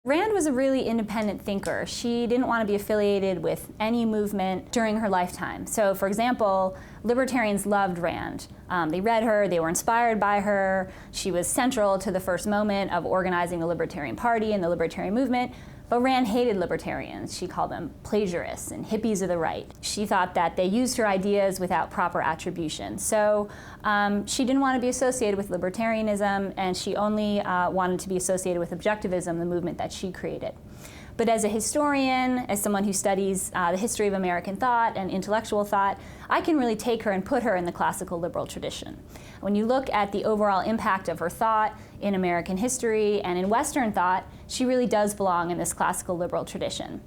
Rand was a really independent thinker. She didn't want to be affiliated with any movement during her lifetime. So, for example, libertarians loved Rand. They read her, they were inspired by her. She was central to the first moment of organizing the Libertarian Party and the libertarian movement. But Rand hated libertarians. She called them plagiarists and hippies of the right. She thought that they used her ideas without proper attribution. So she didn't want to be associated with libertarianism, and she only wanted to be associated with objectivism, the movement that she created. But as a historian, as someone who studies the history of American thought and intellectual thought, I can really take her and put her in the classical liberal tradition. When you look at the overall impact of her thought in American history and in Western thought, she really does belong in this classical liberal tradition.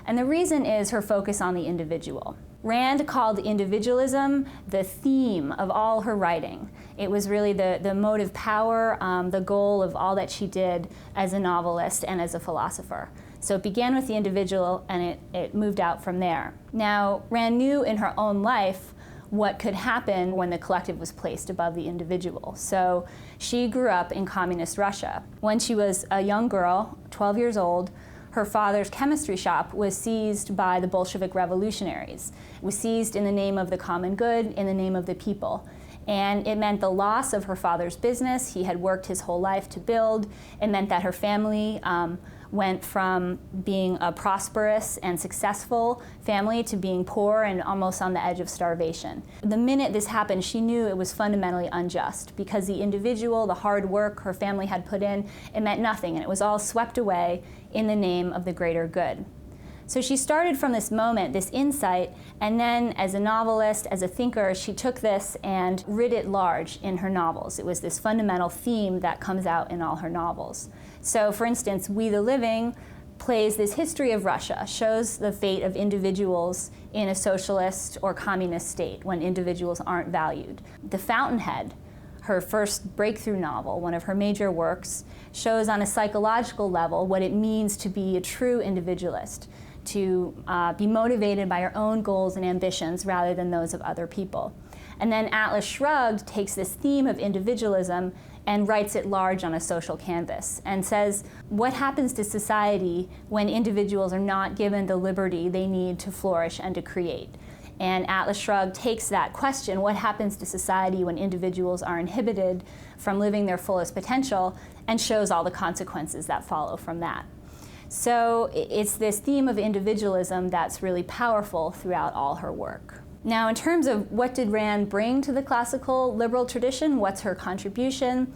And the reason is her focus on the individual. Rand called individualism the theme of all her writing. It was really the motive power, the goal of all that she did as a novelist and as a philosopher. So it began with the individual, and it moved out from there. Now, Rand knew in her own life what could happen when the collective was placed above the individual. So she grew up in communist Russia. When she was a young girl, 12 years old, her father's chemistry shop was seized by the Bolshevik revolutionaries. It was seized in the name of the common good, in the name of the people. And it meant the loss of her father's business he had worked his whole life to build. It meant that her family went from being a prosperous and successful family to being poor and almost on the edge of starvation. The minute this happened, she knew it was fundamentally unjust because the individual, the hard work her family had put in, it meant nothing, and it was all swept away in the name of the greater good. So she started from this moment, this insight, and then as a novelist, as a thinker, she took this and writ it large in her novels. It was this fundamental theme that comes out in all her novels. So for instance, We the Living plays this history of Russia, shows the fate of individuals in a socialist or communist state when individuals aren't valued. The Fountainhead, her first breakthrough novel, one of her major works, shows on a psychological level what it means to be a true individualist, to be motivated by your own goals and ambitions rather than those of other people. And then Atlas Shrugged takes this theme of individualism and writes it large on a social canvas and says, what happens to society when individuals are not given the liberty they need to flourish and to create? And Atlas Shrugged takes that question, what happens to society when individuals are inhibited from living their fullest potential, and shows all the consequences that follow from that. So it's this theme of individualism that's really powerful throughout all her work. Now, in terms of what did Rand bring to the classical liberal tradition, what's her contribution?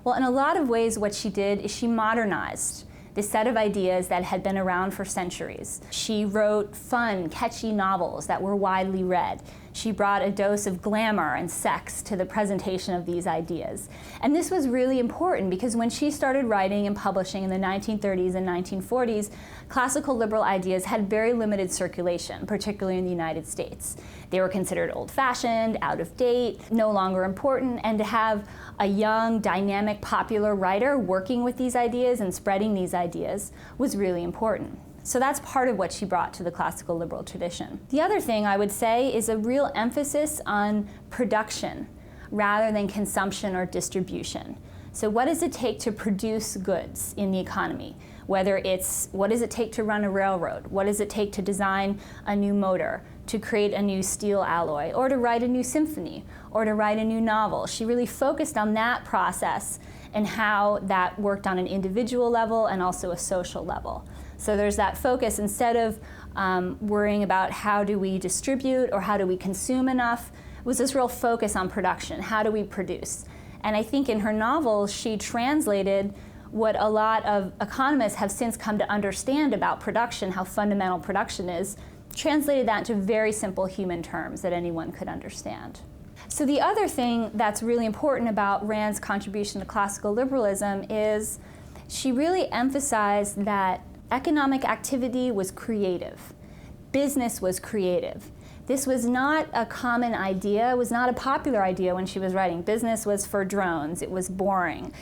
Well, in a lot of ways, what she did is she modernized this set of ideas that had been around for centuries. She wrote fun, catchy novels that were widely read. She brought a dose of glamour and sex to the presentation of these ideas. And this was really important because when she started writing and publishing in the 1930s and 1940s, classical liberal ideas had very limited circulation, particularly in the United States. They were considered old-fashioned, out of date, no longer important, and to have a young, dynamic, popular writer working with these ideas and spreading these ideas was really important. So that's part of what she brought to the classical liberal tradition. The other thing I would say is a real emphasis on production rather than consumption or distribution. So what does it take to produce goods in the economy? Whether it's what does it take to run a railroad? What does it take to design a new motor, to create a new steel alloy, or to write a new symphony, or to write a new novel? She really focused on that process and how that worked on an individual level and also a social level. So there's that focus, instead of worrying about how do we distribute or how do we consume enough, it was this real focus on production. How do we produce? And I think in her novels, she translated what a lot of economists have since come to understand about production, how fundamental production is, translated that into very simple human terms that anyone could understand. So the other thing that's really important about Rand's contribution to classical liberalism is she really emphasized that economic activity was creative. Business was creative. This was not a common idea. It was not a popular idea when she was writing. Business was for drones. It was boring.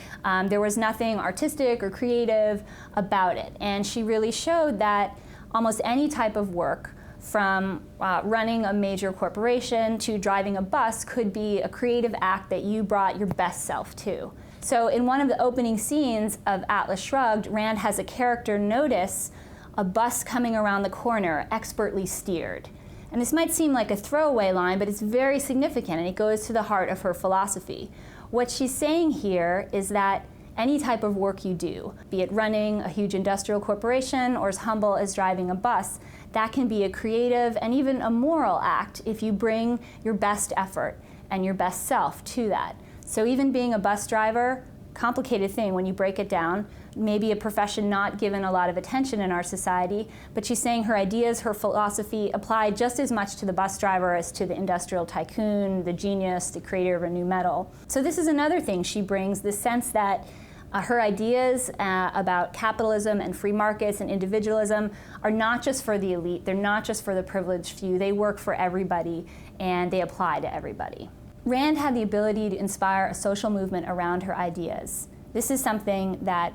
There was nothing artistic or creative about it. And she really showed that almost any type of work, from running a major corporation to driving a bus, could be a creative act that you brought your best self to. So in one of the opening scenes of Atlas Shrugged, Rand has a character notice a bus coming around the corner, expertly steered. And this might seem like a throwaway line, but it's very significant, and it goes to the heart of her philosophy. What she's saying here is that any type of work you do, be it running a huge industrial corporation or as humble as driving a bus, that can be a creative and even a moral act if you bring your best effort and your best self to that. So even being a bus driver, complicated thing when you break it down, maybe a profession not given a lot of attention in our society, but she's saying her ideas, her philosophy apply just as much to the bus driver as to the industrial tycoon, the genius, the creator of a new metal. So this is another thing she brings, the sense that her ideas about capitalism and free markets and individualism are not just for the elite, they're not just for the privileged few, they work for everybody and they apply to everybody. Rand had the ability to inspire a social movement around her ideas. This is something that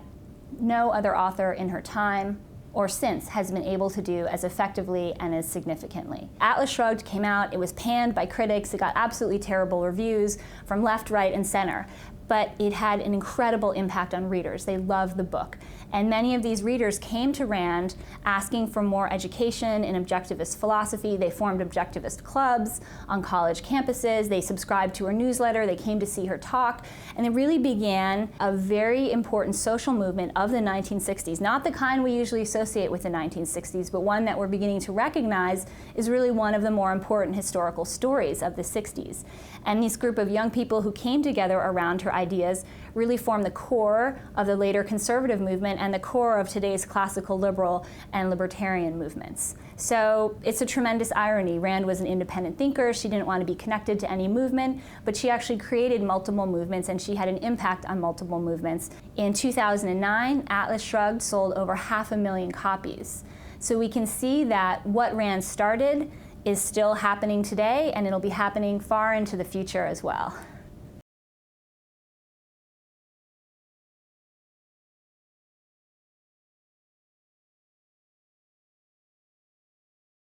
no other author in her time or since has been able to do as effectively and as significantly. Atlas Shrugged came out, it was panned by critics, it got absolutely terrible reviews from left, right, and center. But it had an incredible impact on readers. They loved the book. And many of these readers came to Rand asking for more education in objectivist philosophy. They formed objectivist clubs on college campuses. They subscribed to her newsletter. They came to see her talk. And it really began a very important social movement of the 1960s. Not the kind we usually associate with the 1960s, but one that we're beginning to recognize is really one of the more important historical stories of the 60s. And this group of young people who came together around her ideas really formed the core of the later conservative movement and the core of today's classical liberal and libertarian movements. So it's a tremendous irony. Rand was an independent thinker. She didn't want to be connected to any movement, but she actually created multiple movements and she had an impact on multiple movements. In 2009, Atlas Shrugged sold over 500,000 copies. So we can see that what Rand started is still happening today, and it'll be happening far into the future as well.